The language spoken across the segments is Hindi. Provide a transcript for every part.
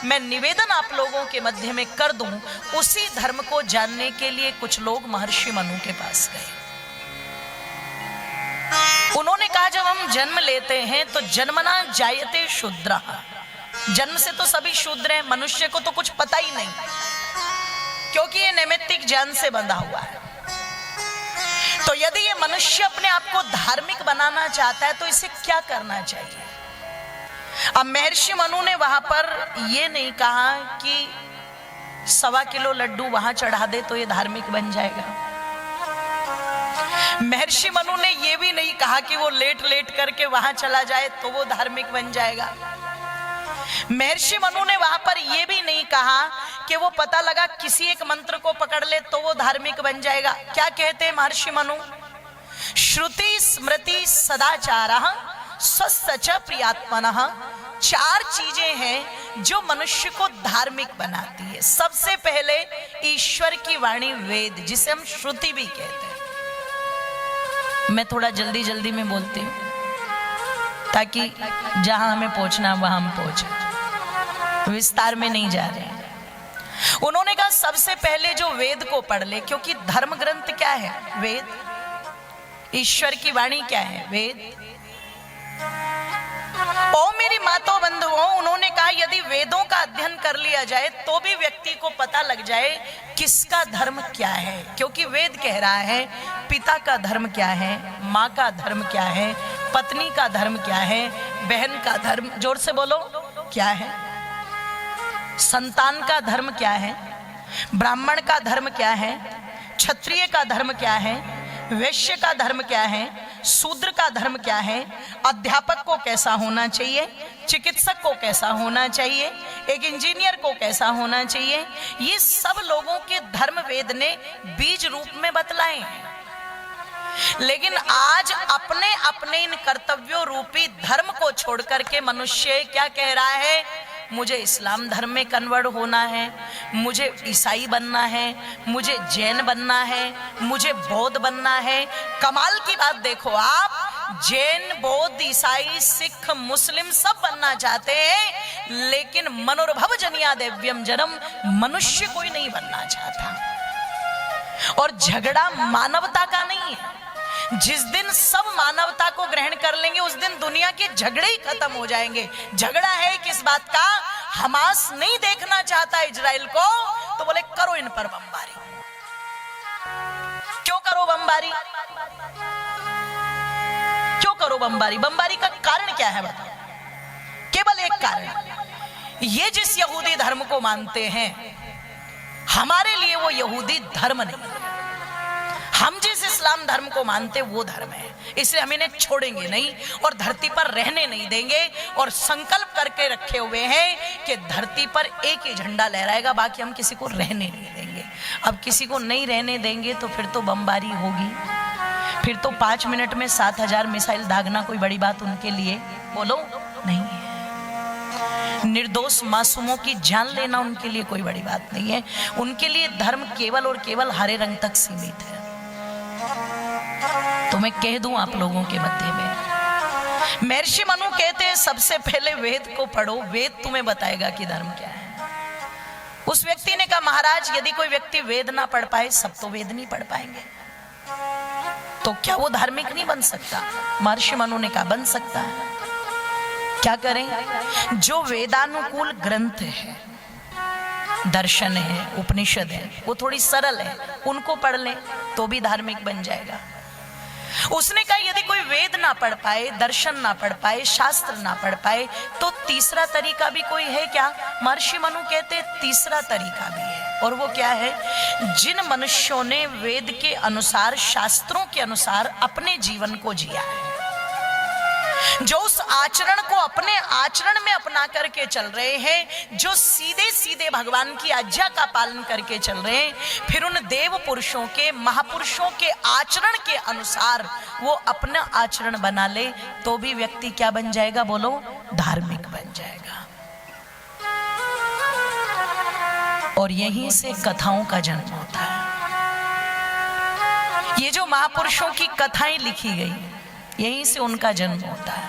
मैं निवेदन आप लोगों के मध्य में कर दूं, उसी धर्म को जानने के लिए कुछ लोग महर्षि मनु के पास गए। उन्होंने कहा जब हम जन्म लेते हैं तो जन्मना जायते शूद्रः, जन्म से तो सभी शूद्र हैं, मनुष्य को तो कुछ पता ही नहीं, क्योंकि ये नैमित्तिक ज्ञान से बंधा हुआ है। तो यदि ये मनुष्य अपने आप को धार्मिक बनाना चाहता है तो इसे क्या करना चाहिए? अब महर्षि मनु ने वहां पर ये नहीं कहा कि 1.25 किलो लड्डू वहां चढ़ा दे तो ये धार्मिक बन जाएगा। महर्षि मनु ने ये भी नहीं कहा कि वो लेट लेट करके वहां चला जाए तो वो धार्मिक बन जाएगा। महर्षि मनु ने वहां पर यह भी नहीं कहा कि वो पता लगा किसी एक मंत्र को पकड़ ले तो वो धार्मिक बन जाएगा। क्या कहते हैं महर्षि मनु? श्रुति स्मृति सदाचारः स्वस्य प्रियात्मनः। 4 चीजें हैं जो मनुष्य को धार्मिक बनाती है। सबसे पहले ईश्वर की वाणी वेद, जिसे हम श्रुति भी कहते हैं। मैं थोड़ा जल्दी जल्दी में बोलती हूँ ताकि जहां हमें पहुंचना वहां हम पहुंचे, विस्तार में नहीं जा रहे हैं। उन्होंने कहा सबसे पहले जो वेद को पढ़ ले, क्योंकि धर्म ग्रंथ क्या है? वेद। ईश्वर की वाणी क्या है? वेद। ओ मेरी मातो बंधुओं, उन्होंने कहा यदि वेदों का अध्ययन कर लिया जाए तो भी व्यक्ति को पता लग जाए किसका धर्म क्या है, क्योंकि वेद कह रहा है पिता का धर्म क्या है, माँ का धर्म क्या है, पत्नी का धर्म क्या है, बहन का धर्म, जोर से बोलो, क्या है, संतान का धर्म क्या है, ब्राह्मण का धर्म क्या है, क्षत्रिय का धर्म क्या है, वैश्य का धर्म क्या है, शूद्र का धर्म क्या है, अध्यापक को कैसा होना चाहिए, चिकित्सक को कैसा होना चाहिए, एक इंजीनियर को कैसा होना चाहिए। ये सब लोगों के धर्म वेद ने बीज रूप में बतलाए हैं। लेकिन आज अपने अपने इन कर्तव्यों रूपी धर्म को छोड़ करके मनुष्य क्या कह रहा है? मुझे इस्लाम धर्म में कन्वर्ट होना है, मुझे ईसाई बनना है, मुझे जैन बनना है, मुझे बौद्ध बनना है। कमाल की बात देखो, आप जैन, बौद्ध, ईसाई, सिख, मुस्लिम सब बनना चाहते हैं, लेकिन मनोर्भव जनिया दिव्यम जन्म, मनुष्य कोई नहीं बनना चाहता। और झगड़ा मानवता का नहीं है। जिस दिन सब मानवता को ग्रहण कर लेंगे उस दिन दुनिया के झगड़े ही खत्म हो जाएंगे। झगड़ा है किस बात का? हमास नहीं देखना चाहता इजराइल को, तो बोले करो इन पर बमबारी। क्यों करो बमबारी? क्यों करो बमबारी? बमबारी का कारण क्या है बताओ? केवल एक कारण, ये जिस यहूदी धर्म को मानते हैं, हमारे लिए वो यहूदी धर्म नहीं है। हम जिस इस्लाम धर्म को मानते वो धर्म है, इसलिए हम इन्हें छोड़ेंगे नहीं और धरती पर रहने नहीं देंगे। और संकल्प करके रखे हुए हैं कि धरती पर एक ही झंडा लहराएगा, बाकी हम किसी को रहने नहीं देंगे। अब किसी को नहीं रहने देंगे तो फिर तो बमबारी होगी, फिर तो 5 मिनट में 7000 मिसाइल दागना कोई बड़ी बात उनके लिए, बोलो, नहीं है। निर्दोष मासूमों की जान लेना उनके लिए कोई बड़ी बात नहीं है। उनके लिए धर्म केवल और केवल हरे रंग तक सीमित है। तो मैं कह दूं आप लोगों के मध्य में, महर्षि मनु कहते हैं सबसे पहले वेद को पढ़ो, वेद तुम्हें बताएगा कि धर्म क्या है। उस व्यक्ति ने कहा महाराज यदि कोई व्यक्ति वेद ना पढ़ पाए, सब तो वेद नहीं पढ़ पाएंगे, तो क्या वो धार्मिक नहीं बन सकता? महर्षि मनु ने कहा बन सकता है। क्या करें? जो वेदानुकूल ग्रंथ है, दर्शन है, उपनिषद है, वो थोड़ी सरल है, उनको पढ़ लें तो भी धार्मिक बन जाएगा। उसने कहा यदि कोई वेद ना पढ़ पाए, दर्शन ना पढ़ पाए, शास्त्र ना पढ़ पाए, तो तीसरा तरीका भी कोई है क्या? महर्षि मनु कहते तीसरा तरीका भी है, और वो क्या है? जिन मनुष्यों ने वेद के अनुसार, शास्त्रों के अनुसार अपने जीवन को जिया है, जो उस आचरण को अपने आचरण में अपना करके चल रहे हैं, जो सीधे सीधे भगवान की आज्ञा का पालन करके चल रहे हैं, फिर उन देव पुरुषों के, महापुरुषों के आचरण के अनुसार वो अपना आचरण बना ले, तो भी व्यक्ति क्या बन जाएगा? बोलो, धार्मिक बन जाएगा। और यहीं से कथाओं का जन्म होता है। ये जो महापुरुषों की कथाएं लिखी गई, यहीं से उनका जन्म होता है।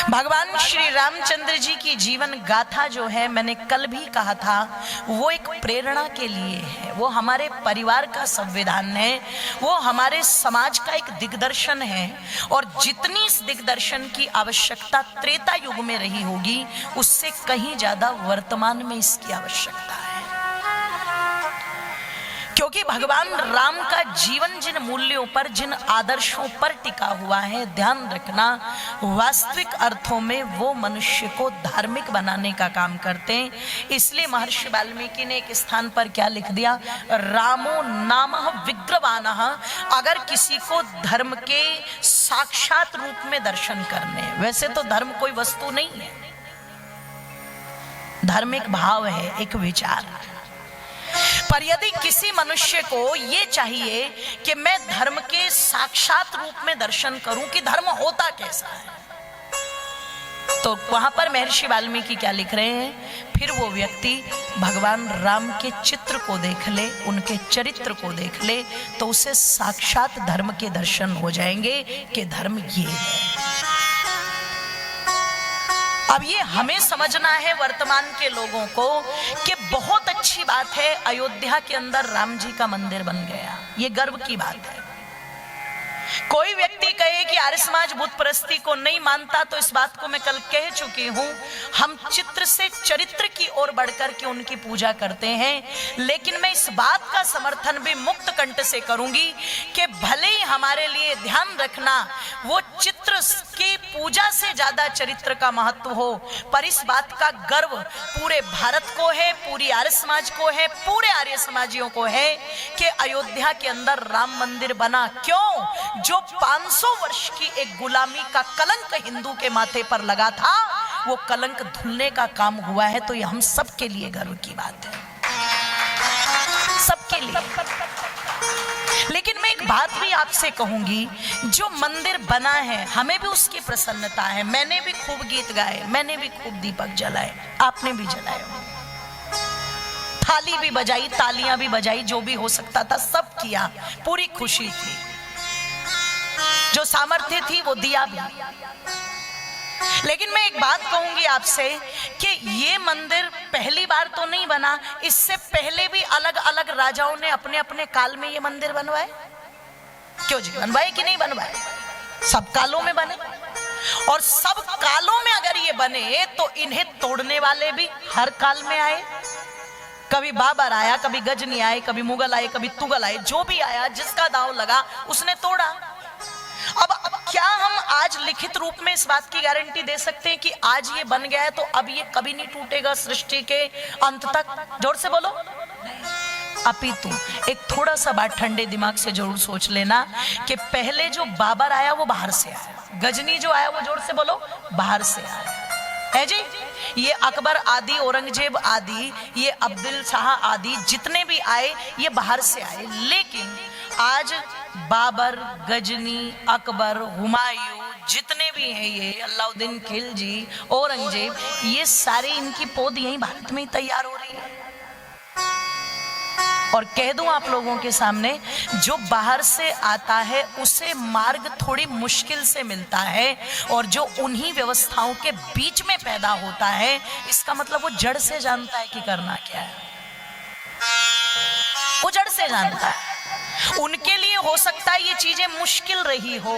भगवान श्री रामचंद्र जी की जीवन गाथा जो है, मैंने कल भी कहा था, वो एक प्रेरणा के लिए है, वो हमारे परिवार का संविधान है, वो हमारे समाज का एक दिग्दर्शन है। और जितनी इस दिग्दर्शन की आवश्यकता त्रेता युग में रही होगी, उससे कहीं ज्यादा वर्तमान में इसकी आवश्यकता है। क्योंकि भगवान राम का जीवन जिन मूल्यों पर, जिन आदर्शों पर टिका हुआ है, ध्यान रखना, वास्तविक अर्थों में वो मनुष्य को धार्मिक बनाने का काम करते हैं। इसलिए महर्षि वाल्मीकि ने एक स्थान पर क्या लिख दिया, रामो नामः विग्रहवानः। अगर किसी को धर्म के साक्षात रूप में दर्शन करने, वैसे तो धर्म कोई वस्तु नहीं है, धर्म एक भाव है, एक विचार है, पर यदि किसी मनुष्य को ये चाहिए कि मैं धर्म के साक्षात रूप में दर्शन करूं कि धर्म होता कैसा है, तो वहां पर महर्षि वाल्मीकि क्या लिख रहे हैं, फिर वो व्यक्ति भगवान राम के चित्र को देख ले, उनके चरित्र को देख ले, तो उसे साक्षात धर्म के दर्शन हो जाएंगे कि धर्म ये है। अब ये हमें समझना है वर्तमान के लोगों को कि बहुत अच्छी बात है, अयोध्या के अंदर राम जी का मंदिर बन गया, ये गर्व की बात है। कोई व्यक्ति कहे कि आर्य समाज बुत परस्ती को नहीं मानता, तो इस बात को मैं कल कह चुकी हूं, हम चित्र से चरित्र की ओर बढ़कर के उनकी पूजा करते हैं। लेकिन मैं इस बात का समर्थन भी मुक्त कंठ से करूंगी कि भले ही हमारे लिए, ध्यान रखना, वो चित्र की पूजा से ज्यादा चरित्र का महत्व हो, पर इस बात का गर्व पूरे भारत को है, पूरी आर्य समाज को है, पूरे आर्य समाजियों को है कि अयोध्या के अंदर राम मंदिर बना। क्यों? जो 500 वर्ष की एक गुलामी का कलंक हिंदू के माथे पर लगा था, वो कलंक धुलने का काम हुआ है। तो ये हम सबके लिए गर्व की बात है, सबके लिए। लेकिन मैं एक बात भी आपसे कहूंगी, जो मंदिर बना है हमें भी उसकी प्रसन्नता है। मैंने भी खूब गीत गाए, मैंने भी खूब दीपक जलाए, आपने भी जलाए, थाली भी बजाई, तालियां भी बजाई, जो भी हो सकता था सब किया, पूरी खुशी थी, जो सामर्थ्य थी वो दिया भी। लेकिन मैं एक बात कहूंगी आपसे कि ये मंदिर पहली बार तो नहीं बना, इससे पहले भी अलग अलग राजाओं ने अपने अपने काल में ये मंदिर बनवाए। क्यों जी, बनवाए कि नहीं बनवाए? सब कालों में बने, और सब कालों में अगर ये बने तो इन्हें तोड़ने वाले भी हर काल में आए। कभी बाबर आया, कभी गजनी आए, कभी मुगल आए, कभी तुगल आए, जो भी आया, जिसका दांव लगा उसने तोड़ा। अब क्या हम आज लिखित रूप में इस बात की गारंटी दे सकते हैं कि आज ये बन गया है तो अब ये कभी नहीं टूटेगा सृष्टि के अंत तक? जोर से बोलो। अपितु एक थोड़ा सा बात ठंडे दिमाग से जरूर सोच लेना कि पहले जो बाबर आया वो बाहर से आया, गजनी जो आया वो, जोर से बोलो, बाहर से आया है जी। ये अकबर आदि, औरंगजेब आदि, ये अब्दुल शाह आदि जितने भी आए ये बाहर से आए। लेकिन आज बाबर, गजनी, अकबर, हुमायूं, जितने भी हैं, ये अलाउद्दीन खिलजी, औरंगजेब, ये सारे इनकी पौध यहीं भारत में ही तैयार हो रही है। और कह दूं आप लोगों के सामने, जो बाहर से आता है उसे मार्ग थोड़ी मुश्किल से मिलता है, और जो उन्हीं व्यवस्थाओं के बीच में पैदा होता है, इसका मतलब वो जड़ से जानता है कि करना क्या है, वो जड़ से जानता है। उनके लिए हो सकता है ये चीजें मुश्किल रही हो,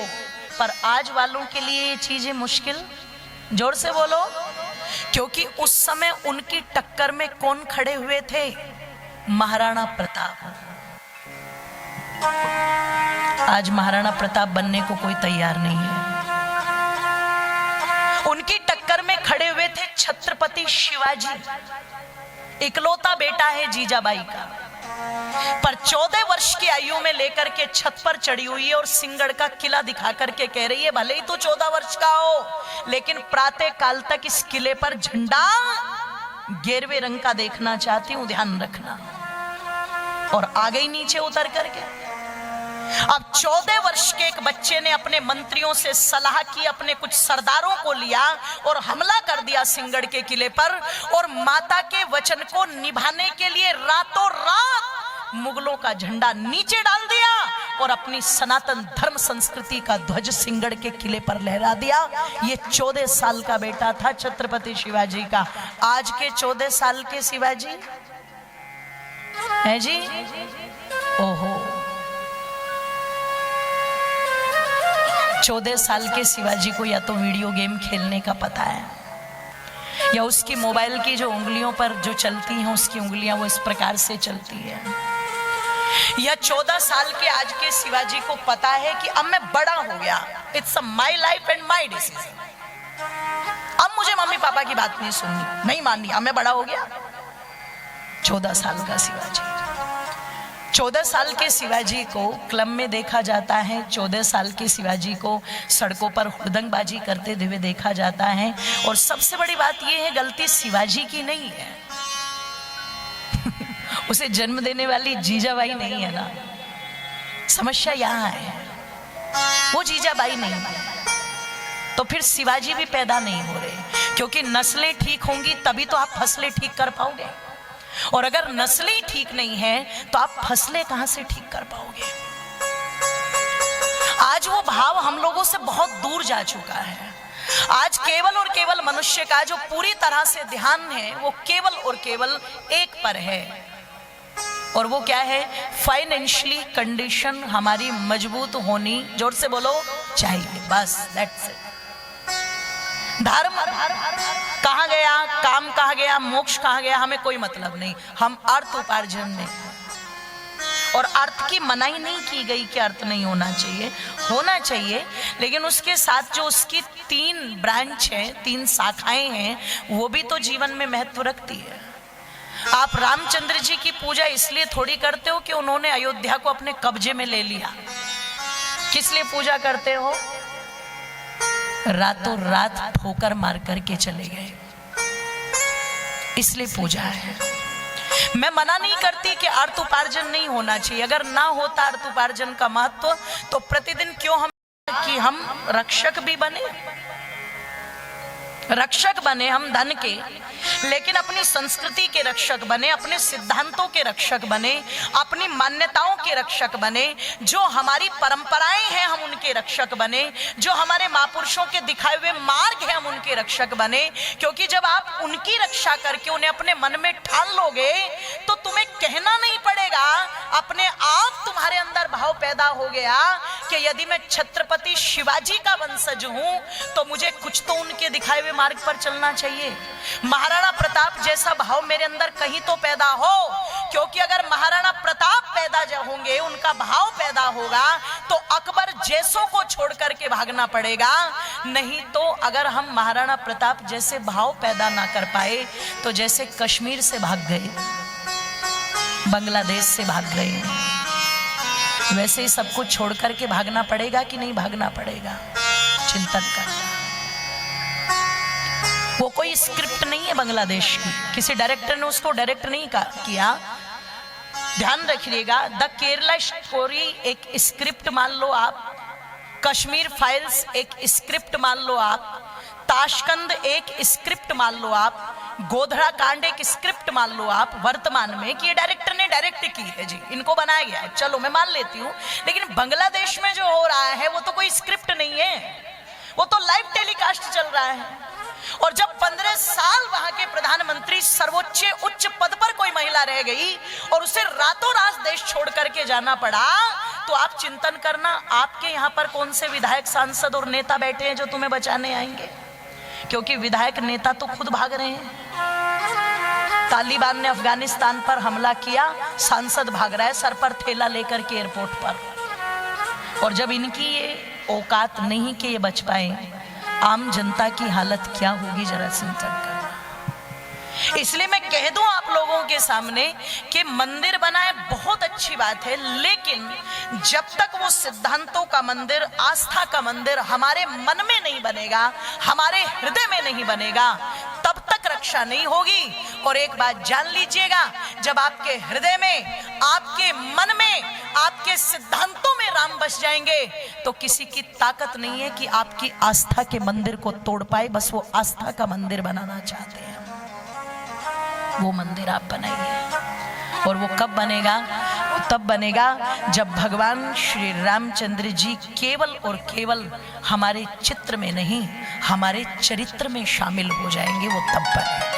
पर आज वालों के लिए ये चीजें मुश्किल, जोर से बोलो, क्योंकि उस समय उनकी टक्कर में कौन खड़े हुए थे? महाराणा प्रताप। आज महाराणा प्रताप बनने को कोई तैयार नहीं है। उनकी टक्कर में खड़े हुए थे छत्रपति शिवाजी, इकलौता बेटा है जीजाबाई का, पर 14 वर्ष की आयु में लेकर के छत पर चढ़ी हुई है और सिंहगढ़ का किला दिखा करके कह रही है, भले ही तो 14 वर्ष का हो, लेकिन प्रातः काल तक इस किले पर झंडा गेरवे रंग का देखना चाहती हूं, ध्यान रखना। और आ गई नीचे उतर करके। अब 14 वर्ष के एक बच्चे ने अपने मंत्रियों से सलाह की, अपने कुछ सरदारों को लिया और हमला कर दिया सिंहगढ़ के किले पर, और माता के वचन को निभाने के लिए रातों रात मुगलों का झंडा नीचे डाल दिया और अपनी सनातन धर्म संस्कृति का ध्वज सिंगड़ के किले पर लहरा दिया। ये 14 साल का बेटा था छत्रपति शिवाजी का। आज के 14 साल के शिवाजी है जी, ओहो, 14 साल के शिवाजी को या तो वीडियो गेम खेलने का पता है, या उसकी मोबाइल की जो उंगलियों पर जो चलती हैं उसकी उंगलियां वो इस प्रकार से चलती है, या 14 साल के आज के शिवाजी को पता है कि अब मैं बड़ा हो गया, it's my life and my decision, अब मुझे मम्मी पापा की बात नहीं सुननी, नहीं माननी, अब मैं बड़ा हो गया। 14 साल का शिवाजी, 14 साल के शिवाजी को क्लब में देखा जाता है, 14 साल के शिवाजी को सड़कों पर हुड़दंगबाजी करते हुए देखा जाता है। और सबसे बड़ी बात यह है, गलती शिवाजी की नहीं है, उसे जन्म देने वाली जीजाबाई नहीं है ना, समस्या यहाँ है, वो जीजाबाई नहीं है, तो फिर शिवाजी भी पैदा नहीं हो रहे, क्योंकि नस्लें ठीक होंगी तभी तो आप फसलें ठीक कर पाओगे, और अगर नस्लें ठीक नहीं है तो आप फसलें कहां से ठीक कर पाओगे। आज वो भाव हम लोगों से बहुत दूर जा चुका है। आज केवल और केवल मनुष्य का जो पूरी तरह से ध्यान है वो केवल और केवल एक पर है, और वो क्या है, फाइनेंशियली कंडीशन हमारी मजबूत होनी, जोर से बोलो, चाहिए, बस दैट्स इट। धर्म कहाँ गया, काम कहाँ गया, मोक्ष कहाँ गया, हमें कोई मतलब नहीं, हम अर्थ उपार्जन में, और अर्थ की मनाही नहीं की गई कि अर्थ नहीं होना चाहिए, होना चाहिए, लेकिन उसके साथ जो उसकी 3 ब्रांच हैं, 3 शाखाएं हैं, वो भी तो जीवन में महत्व रखती है। आप रामचंद्र जी की पूजा इसलिए थोड़ी करते हो कि उन्होंने अयोध्या को अपने कब्जे में ले लिया, किस लिए पूजा करते हो, रातों रात ठोकर मार करके चले गए, इसलिए पूजा है। मैं मना नहीं करती कि अर्थ उपार्जन नहीं होना चाहिए, अगर ना होता अर्थ उपार्जन का महत्व तो प्रतिदिन क्यों हम रक्षक भी बने, रक्षक बने हम धन के, लेकिन अपनी संस्कृति के रक्षक बने, अपने सिद्धांतों के रक्षक बने, अपनी मान्यताओं के रक्षक बने, जो हमारी परंपराएं हैं हम उनके रक्षक बने, जो हमारे महापुरुषों के दिखाए हुए मार्ग हैं हम उनके रक्षक बने। क्योंकि जब आप उनकी रक्षा करके उन्हें अपने मन में ठान लोगे तो तुम्हें कहना नहीं पड़ेगा, अपने आप तुम्हारे अंदर भाव पैदा हो गया कि यदि मैं छत्रपति शिवाजी का वंशज हूं तो मुझे कुछ तो उनके दिखाए हुए मार्ग पर चलना चाहिए। महाराणा प्रताप जैसा भाव मेरे अंदर कहीं तो पैदा हो, क्योंकि अगर महाराणा प्रताप पैदा जब होंगे, उनका भाव पैदा होगा, तो अकबर जैसों को छोड़ करके भागना पड़ेगा। नहीं तो अगर हम महाराणा प्रताप जैसे भाव पैदा ना कर पाए तो जैसे कश्मीर से भाग गए, बांग्लादेश से भाग गए, वैसे ही सब कुछ छोड़ करके भागना पड़ेगा कि नहीं भागना पड़ेगा, चिंतन करना। वो कोई स्क्रिप्ट नहीं है बांग्लादेश की, किसी डायरेक्टर ने उसको डायरेक्ट नहीं किया। ध्यान रखिएगा, द केरला स्टोरी एक स्क्रिप्ट मान लो आप, कश्मीर फाइल्स एक स्क्रिप्ट मान लो आप, ताशकंद एक स्क्रिप्ट मान लो आप, गोधरा कांड एक स्क्रिप्ट मान लो आप वर्तमान में कि ये डायरेक्टर ने डायरेक्ट की है जी, इनको बनाया गया है, चलो मैं मान लेती हूँ। लेकिन बांग्लादेश में जो हो रहा है वो तो कोई स्क्रिप्ट नहीं है, वो तो लाइव टेलीकास्ट चल रहा है। और जब 15 साल वहां के प्रधानमंत्री सर्वोच्च उच्च पद पर कोई महिला रह गई और उसे रातों रात देश छोड़ करके जाना पड़ा, तो आप चिंतन करना, आपके यहाँ पर कौन से विधायक, सांसद और नेता बैठे हैं जो तुम्हें बचाने आएंगे? क्योंकि विधायक नेता तो खुद भाग रहे हैं। तालिबान ने अफगानिस्तान पर हमला किया, सांसद भाग रहा है सर पर थैला लेकर के एयरपोर्ट पर। और जब इनकी ये औकात नहीं कि ये बच पाए, आम जनता की हालत क्या होगी जरा चिंतन करना। इसलिए मैं कह दूं आप लोगों के सामने कि मंदिर बनाए बहुत अच्छी बात है, लेकिन जब तक वो सिद्धांतों का मंदिर, आस्था का मंदिर हमारे मन में नहीं बनेगा, हमारे हृदय में नहीं बनेगा, तब तक रक्षा नहीं होगी। और एक बात जान लीजिएगा, जब आपके हृदय में, आपके मन में, आपके सिद्धांतों में राम बस जाएंगे तो किसी की ताकत नहीं है कि आपकी आस्था के मंदिर को तोड़ पाए। बस वो आस्था का मंदिर बनाना चाहते हैं, वो मंदिर आप बनाइए। और वो कब बनेगा? वो तब बनेगा जब भगवान श्री रामचंद्र जी केवल और केवल हमारे चित्र में नहीं, हमारे चरित्र में शामिल हो जाएंगे, वो तब बनेगा।